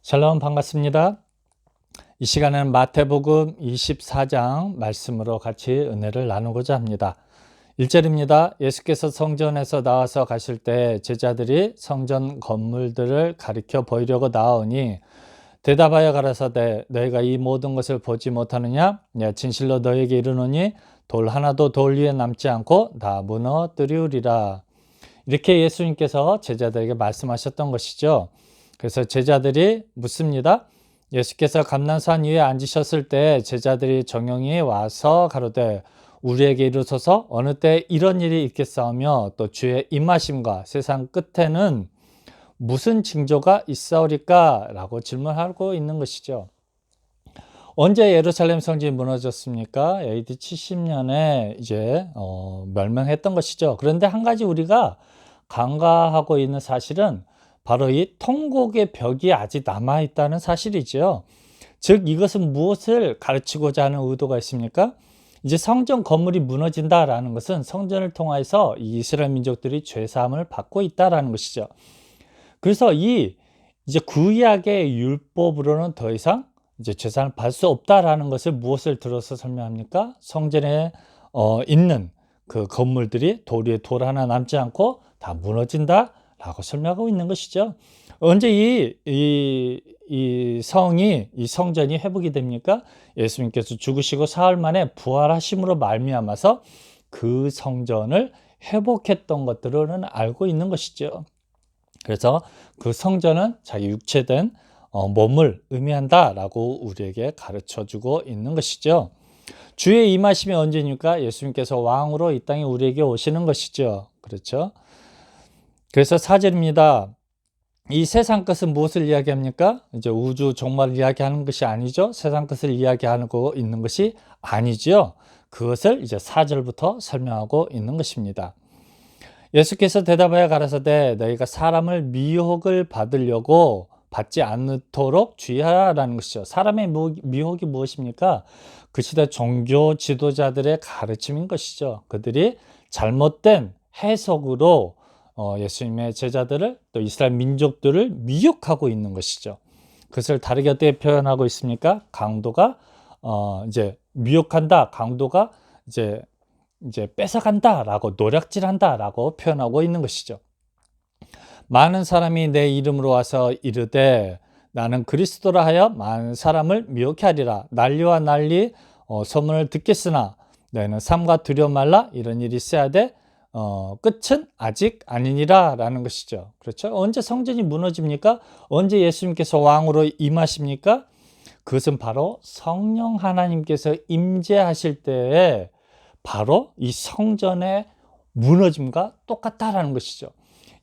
샬롬 반갑습니다. 이 시간에는 마태복음 24장 말씀으로 같이 은혜를 나누고자 합니다. 1절입니다. 예수께서 성전에서 나와서 가실 때 제자들이 성전 건물들을 가리켜 보이려고 나오니 대답하여 가라사대 너희가 이 모든 것을 보지 못하느냐? 진실로 너희에게 이르노니 돌 하나도 돌 위에 남지 않고 다 무너뜨리우리라. 이렇게 예수님께서 제자들에게 말씀하셨던 것이죠. 그래서 제자들이 묻습니다. 예수께서 감난산 위에 앉으셨을 때 제자들이 정령이 와서 가로되 우리에게 이르소서 어느 때 이런 일이 있겠사오며 또 주의 임하심과 세상 끝에는 무슨 징조가 있사오리까? 라고 질문하고 있는 것이죠. 언제 예루살렘 성전이 무너졌습니까? AD 70년에 이제 멸망했던 것이죠. 그런데 한 가지 우리가 간과하고 있는 사실은 바로 이 통곡의 벽이 아직 남아있다는 사실이죠. 즉 이것은 무엇을 가르치고자 하는 의도가 있습니까? 이제 성전 건물이 무너진다라는 것은 성전을 통해서 이스라엘 민족들이 죄사함을 받고 있다라는 것이죠. 그래서 이제 구약의 율법으로는 더 이상 이제 죄사함을 받을 수 없다라는 것을 무엇을 들어서 설명합니까? 성전에 있는 그 건물들이 돌 위에 돌 하나 남지 않고 다 무너진다라고 설명하고 있는 것이죠. 언제 이 성전이 회복이 됩니까? 예수님께서 죽으시고 사흘 만에 부활하심으로 말미암아서 그 성전을 회복했던 것들은 알고 있는 것이죠. 그래서 그 성전은 자기 육체된 몸을 의미한다라고 우리에게 가르쳐주고 있는 것이죠. 주의 임하심이 언제입니까? 예수님께서 왕으로 이 땅에 우리에게 오시는 것이죠. 그렇죠? 그래서 4절입니다. 이 세상 것은 무엇을 이야기합니까? 이제 우주 종말을 이야기하는 것이 아니죠. 세상 것을 이야기하고 있는 것이 아니죠. 그것을 이제 4절부터 설명하고 있는 것입니다. 예수께서 대답하여 가라사대 너희가 사람을 미혹을 받으려고 받지 않도록 주의하라는 것이죠. 사람의 미혹이 무엇입니까? 그 시대 종교 지도자들의 가르침인 것이죠. 그들이 잘못된 해석으로 예수님의 제자들을 또 이스라엘 민족들을 미혹하고 있는 것이죠. 그것을 다르게 어떻게 표현하고 있습니까? 강도가 이제 미혹한다. 강도가 이제 뺏어간다라고 노략질한다라고 표현하고 있는 것이죠. 많은 사람이 내 이름으로 와서 이르되 나는 그리스도라 하여 많은 사람을 미혹해 하리라. 난리와 난리 소문을 듣겠으나 너희는 삼가 두려워 말라. 이런 일이 있어야 돼. 끝은 아직 아니니라 라는 것이죠. 그렇죠? 언제 성전이 무너집니까? 언제 예수님께서 왕으로 임하십니까? 그것은 바로 성령 하나님께서 임재하실 때에 바로 이 성전의 무너짐과 똑같다라는 것이죠.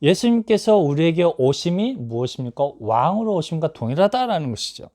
예수님께서 우리에게 오심이 무엇입니까? 왕으로 오심과 동일하다라는 것이죠.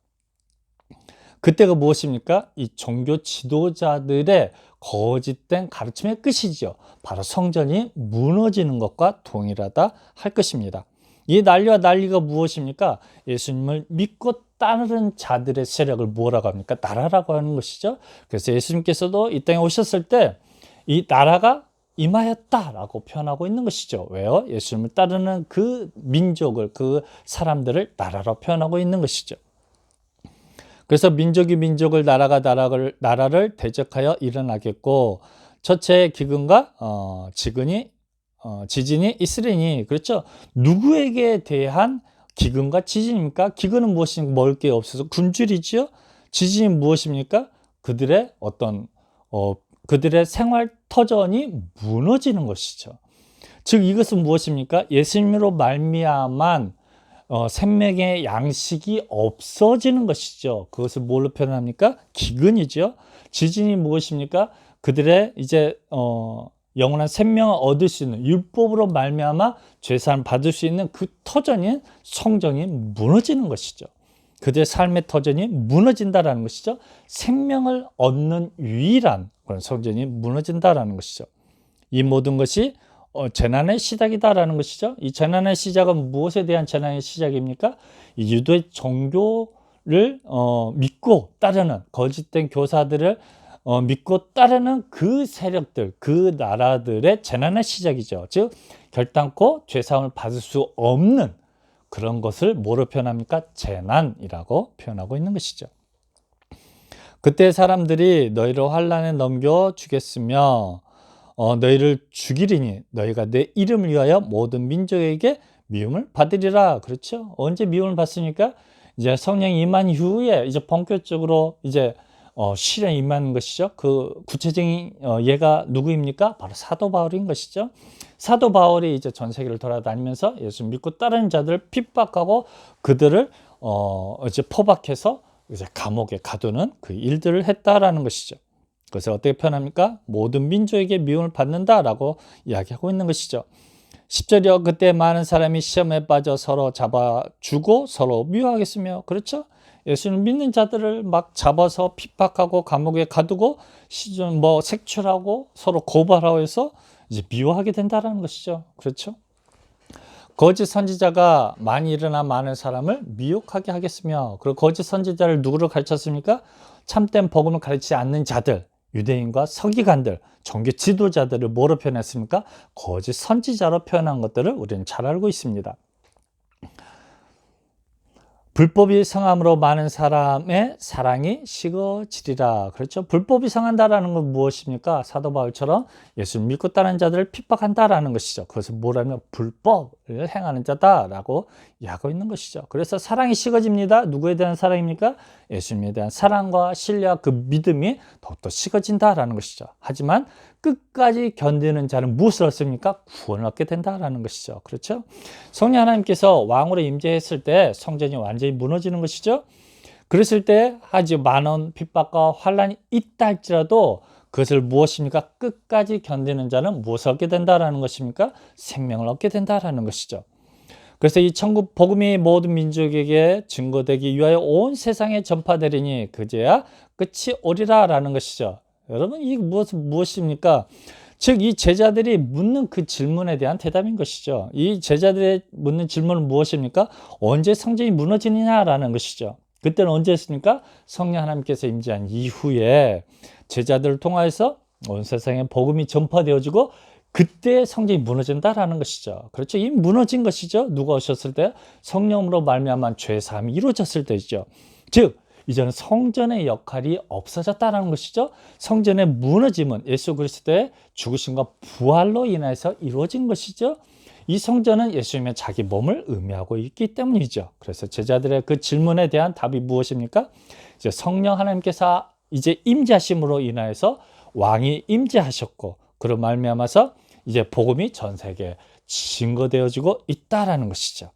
그때가 무엇입니까? 이 종교 지도자들의 거짓된 가르침의 끝이죠. 바로 성전이 무너지는 것과 동일하다 할 것입니다. 이 난리와 난리가 무엇입니까? 예수님을 믿고 따르는 자들의 세력을 뭐라고 합니까? 나라라고 하는 것이죠. 그래서 예수님께서도 이 땅에 오셨을 때 이 나라가 임하였다라고 표현하고 있는 것이죠. 왜요? 예수님을 따르는 그 민족을, 그 사람들을 나라로 표현하고 있는 것이죠. 그래서 민족이 민족을, 나라가 나라를 대적하여 일어나겠고 첫째 기근과 지진이 있으리니. 그렇죠? 누구에게 대한 기근과 지진입니까? 기근은 무엇입니까? 먹을 게 없어서 굶주리지요. 지진이 무엇입니까? 그들의 생활 터전이 무너지는 것이죠. 즉 이것은 무엇입니까? 예수님으로 말미암은 생명의 양식이 없어지는 것이죠. 그것을 뭘로 표현합니까? 기근이죠. 지진이 무엇입니까? 그들의 이제 영원한 생명을 얻을 수 있는, 율법으로 말미암아 죄사함을 받을 수 있는 그 터전인 성전이 무너지는 것이죠. 그들의 삶의 터전이 무너진다라는 것이죠. 생명을 얻는 유일한 그런 성전이 무너진다라는 것이죠. 이 모든 것이 재난의 시작이다라는 것이죠. 이 재난의 시작은 무엇에 대한 재난의 시작입니까? 이 유대 종교를 믿고 따르는, 거짓된 교사들을 믿고 따르는 그 세력들, 그 나라들의 재난의 시작이죠. 즉 결단코 죄사함을 받을 수 없는 그런 것을 뭐로 표현합니까? 재난이라고 표현하고 있는 것이죠. 그때 사람들이 너희를 환난에 넘겨 주겠으며 너희를 죽이리니 너희가 내 이름을 위하여 모든 민족에게 미움을 받으리라. 그렇죠? 언제 미움을 받습니까? 이제 성령이 임한 이후에 이제 본격적으로 이제 실현이 임하는 것이죠. 그 구체적인 예가 누구입니까? 바로 사도 바울인 것이죠. 사도 바울이 이제 전 세계를 돌아다니면서 예수 믿고 따르는 자들을 핍박하고 그들을 이제 포박해서 이제 감옥에 가두는 그 일들을 했다라는 것이죠. 그래서 어떻게 표현합니까? 모든 민족에게 미움을 받는다라고 이야기하고 있는 것이죠. 10절이요. 그때 많은 사람이 시험에 빠져 서로 잡아주고 서로 미워하겠으며. 그렇죠? 예수를 믿는 자들을 막 잡아서 핍박하고 감옥에 가두고 뭐 색출하고 서로 고발하고 해서 이제 미워하게 된다는 것이죠. 그렇죠? 거짓 선지자가 많이 일어나 많은 사람을 미혹하게 하겠으며, 그리고 거짓 선지자를 누구로 가르쳤습니까? 참된 복음을 가르치지 않는 자들, 유대인과 서기관들, 종교 지도자들을 뭐로 표현했습니까? 거짓 선지자로 표현한 것들을 우리는 잘 알고 있습니다. 불법이 성함으로 많은 사람의 사랑이 식어지리라. 그렇죠? 불법이 성한다라는 건 무엇입니까? 사도 바울처럼 예수를 믿고 따르는 자들을 핍박한다라는 것이죠. 그것은 뭐라면 불법을 행하는 자다라고 이야기하고 있는 것이죠. 그래서 사랑이 식어집니다. 누구에 대한 사랑입니까? 예수님에 대한 사랑과 신뢰와 그 믿음이 더욱더 식어진다라는 것이죠. 하지만 끝까지 견디는 자는 무엇을 얻습니까? 구원을 얻게 된다라는 것이죠. 그렇죠? 성령 하나님께서 왕으로 임재했을 때 성전이 완전히 무너지는 것이죠. 그랬을 때 아주 많은 핍박과 환란이 있다 할지라도 그것을 무엇입니까? 끝까지 견디는 자는 무엇을 얻게 된다라는 것입니까? 생명을 얻게 된다라는 것이죠. 그래서 이 천국 복음이 모든 민족에게 증거되기 위하여 온 세상에 전파되리니 그제야 끝이 오리라라는 것이죠. 여러분, 이게 무엇입니까? 즉, 이 제자들이 묻는 그 질문에 대한 대답인 것이죠. 이 제자들의 묻는 질문은 무엇입니까? 언제 성전이 무너지느냐라는 것이죠. 그때는 언제였습니까? 성령 하나님께서 임재한 이후에 제자들을 통하여서 온 세상에 복음이 전파되어지고 그때 성전이 무너진다라는 것이죠. 그렇죠? 이미 무너진 것이죠. 누가 오셨을 때? 성령으로 말미암아 죄 사함이 이루어졌을 때이죠. 즉, 이제는 성전의 역할이 없어졌다는 것이죠. 성전의 무너짐은 예수 그리스도의 죽으심과 부활로 인해서 이루어진 것이죠. 이 성전은 예수님의 자기 몸을 의미하고 있기 때문이죠. 그래서 제자들의 그 질문에 대한 답이 무엇입니까? 이제 성령 하나님께서 이제 임재하심으로 인하여서 왕이 임재하셨고 그로 말미암아서 이제 복음이 전 세계에 증거되어지고 있다라는 것이죠.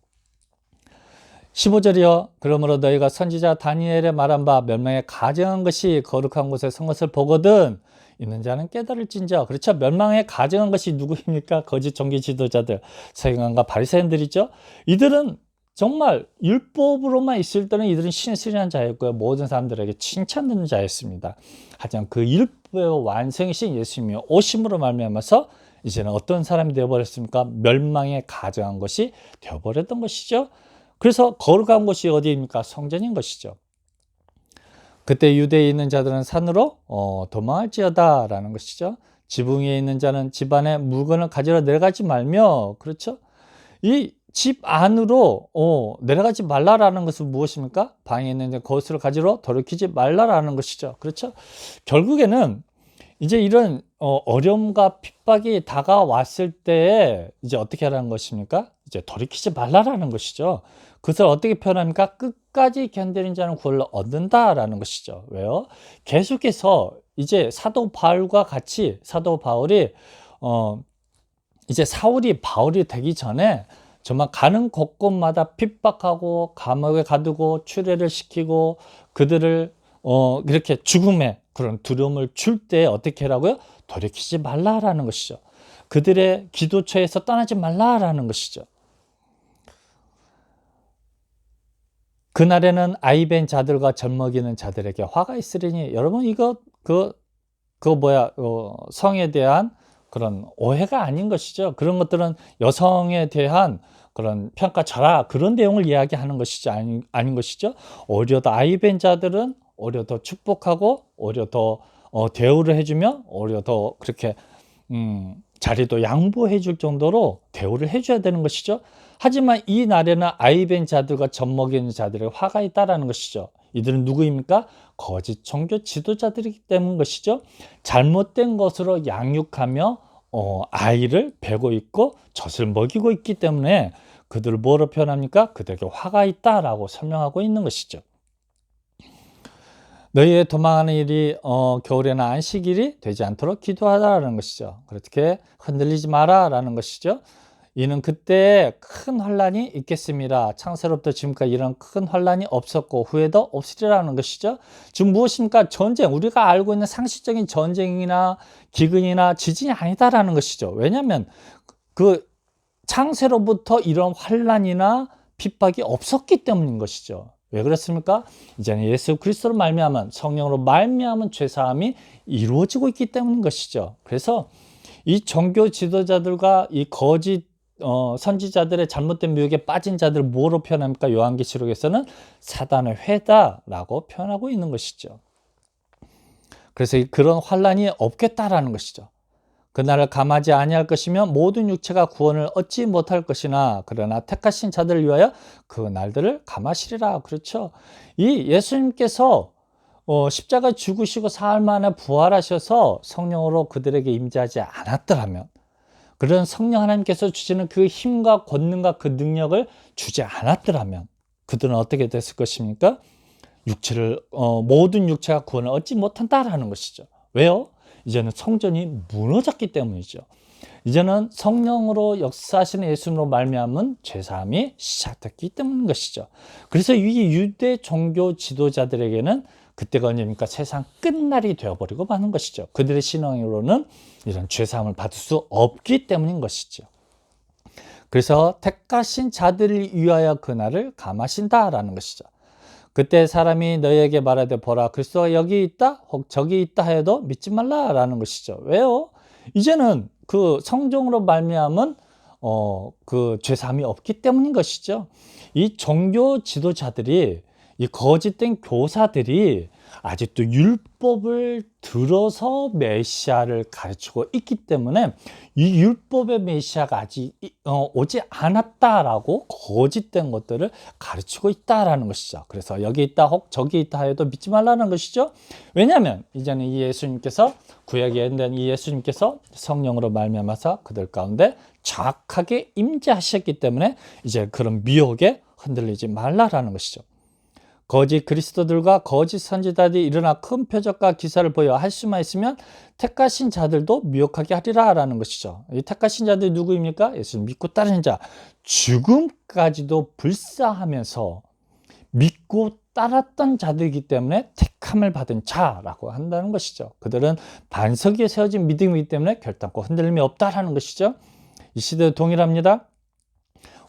15절이요. 그러므로 너희가 선지자 다니엘의 말한 바 멸망에 가증한 것이 거룩한 곳에 선 것을 보거든 있는 자는 깨달을진저. 그렇죠? 멸망에 가증한 것이 누구입니까? 거짓 종교 지도자들, 서기관과 바리새인들이죠. 이들은 정말 율법으로만 있을 때는 이들은 신실한 자였고요. 모든 사람들에게 칭찬 듣는 자였습니다. 하지만 그 율법의 완성이신 예수님이 오심으로 말미암아서 이제는 어떤 사람이 되어버렸습니까? 멸망에 가증한 것이 되어버렸던 것이죠. 그래서 거룩한 곳이 어디입니까? 성전인 것이죠. 그때 유대에 있는 자들은 산으로 도망할지어다 라는 것이죠. 지붕 위에 있는 자는 집 안에 물건을 가지러 내려가지 말며, 그렇죠? 이 집 안으로 내려가지 말라라는 것은 무엇입니까? 방에 있는 자 거기서 가지러 돌이키지 말라라는 것이죠. 그렇죠? 결국에는 이제 이런 어려움과 핍박이 다가왔을 때에 이제 어떻게 하라는 것입니까? 이제 돌이키지 말라라는 것이죠. 그것을 어떻게 표현합니까? 끝까지 견디는 자는 구원을 얻는다라는 것이죠. 왜요? 계속해서 이제 사도 바울과 같이 사도 바울이 이제 사울이 바울이 되기 전에 정말 가는 곳곳마다 핍박하고 감옥에 가두고 추례를 시키고 그들을 이렇게 죽음의 그런 두려움을 줄 때 어떻게 하라고요? 돌이키지 말라라는 것이죠. 그들의 기도처에서 떠나지 말라라는 것이죠. 그날에는 아이벤 자들과 젖먹이는 자들에게 화가 있으리니. 여러분, 성에 대한 그런 오해가 아닌 것이죠. 그런 것들은 여성에 대한 그런 평가절하 그런 내용을 이야기하는 것이지 아닌 것이죠. 오히려 더 아이벤 자들은 오히려 더 축복하고 오히려 더 대우를 해주며 오히려 더 그렇게 자리도 양보해 줄 정도로 대우를 해줘야 되는 것이죠. 하지만 이 날에는 아이벤 자들과 젖먹이는 자들의 화가 있다라는 것이죠. 이들은 누구입니까? 거짓 종교 지도자들이기 때문인 것이죠. 잘못된 것으로 양육하며 아이를 베고 있고 젖을 먹이고 있기 때문에 그들을 뭐로 표현합니까? 그들에게 화가 있다라고 설명하고 있는 것이죠. 너희의 도망하는 일이 겨울에나 안식일이 되지 않도록 기도하라는 것이죠. 그렇게 흔들리지 마라라는 것이죠. 이는 그때 큰 환란이 있겠습니다. 창세로부터 지금까지 이런 큰 환란이 없었고 후에도 없으리라는 것이죠. 지금 무엇입니까? 전쟁, 우리가 알고 있는 상식적인 전쟁이나 기근이나 지진이 아니다라는 것이죠. 왜냐하면 그 창세로부터 이런 환란이나 핍박이 없었기 때문인 것이죠. 왜 그렇습니까? 이제는 예수 그리스도로 말미암은 성령으로 말미암은 죄사함이 이루어지고 있기 때문인 것이죠. 그래서 이 종교 지도자들과 이 거짓 선지자들의 잘못된 미혹에 빠진 자들 뭐로 표현합니까? 요한계시록에서는 사단의 회다라고 표현하고 있는 것이죠. 그래서 그런 환란이 없겠다라는 것이죠. 그날을 감하지 아니할 것이며 모든 육체가 구원을 얻지 못할 것이나 그러나 택하신 자들을 위하여 그 날들을 감하시리라. 그렇죠. 이 예수님께서 십자가 죽으시고 사흘 만에 부활하셔서 성령으로 그들에게 임재하지 않았더라면, 그런 성령 하나님께서 주시는 그 힘과 권능과 그 능력을 주지 않았더라면 그들은 어떻게 됐을 것입니까? 모든 육체가 구원을 얻지 못한다라는 것이죠. 왜요? 이제는 성전이 무너졌기 때문이죠. 이제는 성령으로 역사하시는 예수님으로 말미암은 죄사함이 시작됐기 때문인 것이죠. 그래서 이 유대 종교 지도자들에게는 그때가 언제입니까? 세상 끝날이 되어버리고 마는 것이죠. 그들의 신앙으로는 이런 죄사함을 받을 수 없기 때문인 것이죠. 그래서 택하신 자들을 위하여 그날을 감하신다라는 것이죠. 그때 사람이 너희에게 말하되 보라 그리스도가 여기 있다 혹 저기 있다 해도 믿지 말라라는 것이죠. 왜요? 이제는 그 성령으로 말미암은 그 죄사함이 없기 때문인 것이죠. 이 종교 지도자들이, 이 거짓된 교사들이 아직도 율법을 들어서 메시아를 가르치고 있기 때문에 이 율법의 메시아가 아직 오지 않았다라고 거짓된 것들을 가르치고 있다라는 것이죠. 그래서 여기 있다 혹 저기 있다 해도 믿지 말라는 것이죠. 왜냐하면 이제는 이 예수님께서, 구약에 있는 이 예수님께서 성령으로 말미암아서 그들 가운데 정확하게 임재하셨기 때문에 이제 그런 미혹에 흔들리지 말라라는 것이죠. 거짓 그리스도들과 거짓 선지자들이 일어나 큰 표적과 기사를 보여 할 수만 있으면 택하신 자들도 미혹하게 하리라 라는 것이죠. 이 택하신 자들이 누구입니까? 예수를 믿고 따르는 자, 죽음까지도 불사하면서 믿고 따랐던 자들이기 때문에 택함을 받은 자라고 한다는 것이죠. 그들은 반석 위에 세워진 믿음이기 때문에 결단코 흔들림이 없다라는 것이죠. 이 시대도 동일합니다.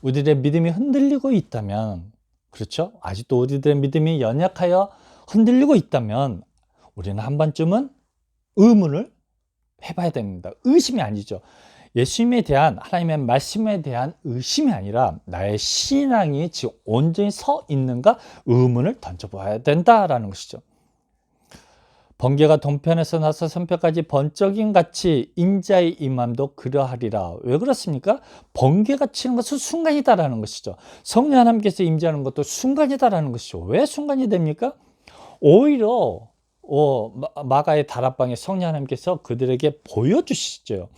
우리들의 믿음이 흔들리고 있다면, 그렇죠? 아직도 우리들의 믿음이 연약하여 흔들리고 있다면 우리는 한 번쯤은 의문을 해봐야 됩니다. 의심이 아니죠. 예수님에 대한, 하나님의 말씀에 대한 의심이 아니라 나의 신앙이 지금 온전히 서 있는가 의문을 던져봐야 된다라는 것이죠. 번개가 동편에서 나서 선편까지 번쩍임 같이 인자의 임함도 그러하리라. 왜 그렇습니까? 번개가 치는 것은 순간이다라는 것이죠. 성령 하나님께서 임재하는 것도 순간이다라는 것이죠. 왜 순간이 됩니까? 오히려 마가의 다락방에 성령 하나님께서 그들에게 보여주시죠.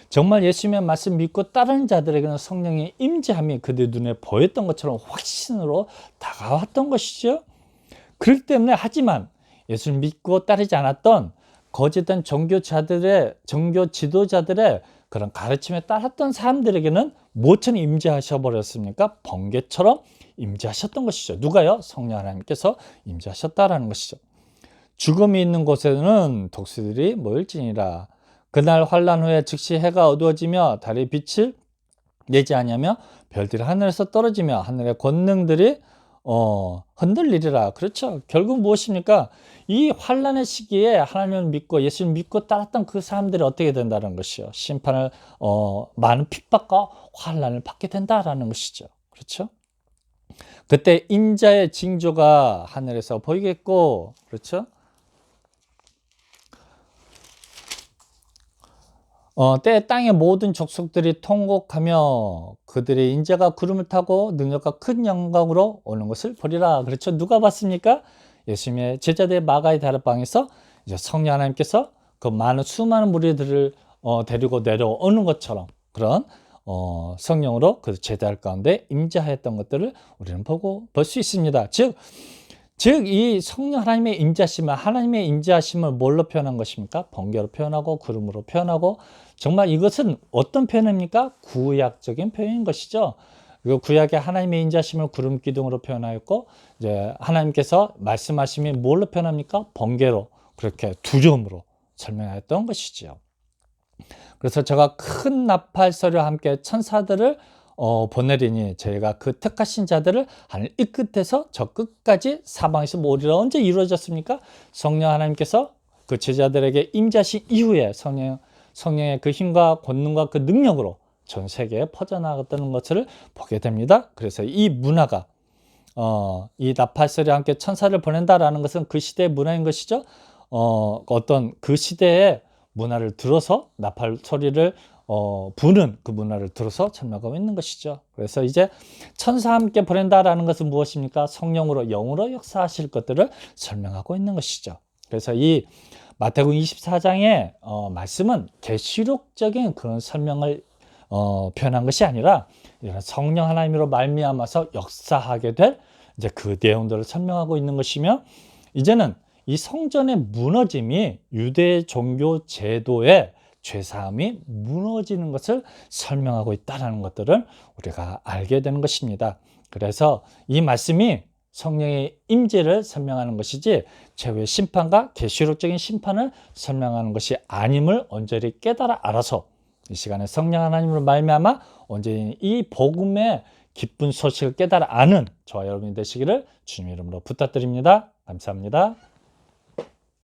정말 예수님의 말씀 믿고 따르는 자들에게는 성령의 임재함이 그들 눈에 보였던 것처럼 확신으로 다가왔던 것이죠. 그렇기 때문에, 하지만 예수를 믿고 따르지 않았던 거짓된 종교 지도자들의 그런 가르침에 따랐던 사람들에게는 뭐처럼 임재하셔 버렸습니까? 번개처럼 임재하셨던 것이죠. 누가요? 성령 하나님께서 임재하셨다라는 것이죠. 죽음이 있는 곳에는 독수들이 모일지니라. 그날 환란 후에 즉시 해가 어두워지며 달이 빛을 내지 아니하며 별들이 하늘에서 떨어지며 하늘의 권능들이 흔들리리라. 그렇죠. 결국 무엇입니까? 이 환란의 시기에 하나님을 믿고 예수를 믿고 따랐던 그 사람들이 어떻게 된다는 것이요. 심판을 많은 핍박과 환란을 받게 된다라는 것이죠. 그렇죠. 그때 인자의 징조가 하늘에서 보이겠고, 그렇죠. 때 땅의 모든 족속들이 통곡하며 그들의 인자가 구름을 타고 능력과 큰 영광으로 오는 것을 보리라. 그렇죠. 누가 봤습니까? 예수님의 제자들 마가의 다락방에서 이제 성령 하나님께서 그 많은 수많은 무리들을 데리고 내려오는 것처럼 그런 성령으로 그 제자들 가운데 임재하였던 것들을 우리는 볼 수 있습니다. 즉 이 성령 하나님의 임재하심을 뭘로 표현한 것입니까? 번개로 표현하고 구름으로 표현하고 정말 이것은 어떤 표현입니까? 구약적인 표현인 것이죠. 그리고 구약의 하나님의 임재하심을 구름 기둥으로 표현하였고 이제 하나님께서 말씀하심이 뭘로 표현합니까? 번개로 그렇게 두려움으로 설명하였던 것이지요. 그래서 제가 큰 나팔 소리와 함께 천사들을 보내리니 저희가 그 택하신 자들을 하늘 이 끝에서 저 끝까지 사방에서 모으리라. 언제 이루어졌습니까? 성령 하나님께서 그 제자들에게 임재하신 이후에 성령의 그 힘과 권능과 그 능력으로 전 세계에 퍼져나갔다는 것을 보게 됩니다. 그래서 이 문화가 이 나팔 소리와 함께 천사를 보낸다라는 것은 그 시대의 문화인 것이죠. 어떤 그 시대의 문화를 들어서 나팔 소리를 부는 그 문화를 들어서 설명하고 있는 것이죠. 그래서 이제 천사와 함께 보낸다라는 것은 무엇입니까? 성령으로 영으로 역사하실 것들을 설명하고 있는 것이죠. 그래서 이 마태복음 24장의 말씀은 계시록적인 그런 설명을 표현한 것이 아니라 이런 성령 하나님으로 말미암아서 역사하게 될 이제 그 내용들을 설명하고 있는 것이며 이제는 이 성전의 무너짐이 유대 종교 제도의 죄사함이 무너지는 것을 설명하고 있다는 것들을 우리가 알게 되는 것입니다. 그래서 이 말씀이 성령의 임재를 설명하는 것이지 최후의 심판과 계시록적인 심판을 설명하는 것이 아님을 온전히 깨달아 알아서 이 시간에 성령 하나님으로 말미암아 온전히 이 복음의 기쁜 소식을 깨달아 아는 저와 여러분이 되시기를 주님 이름으로 부탁드립니다. 감사합니다.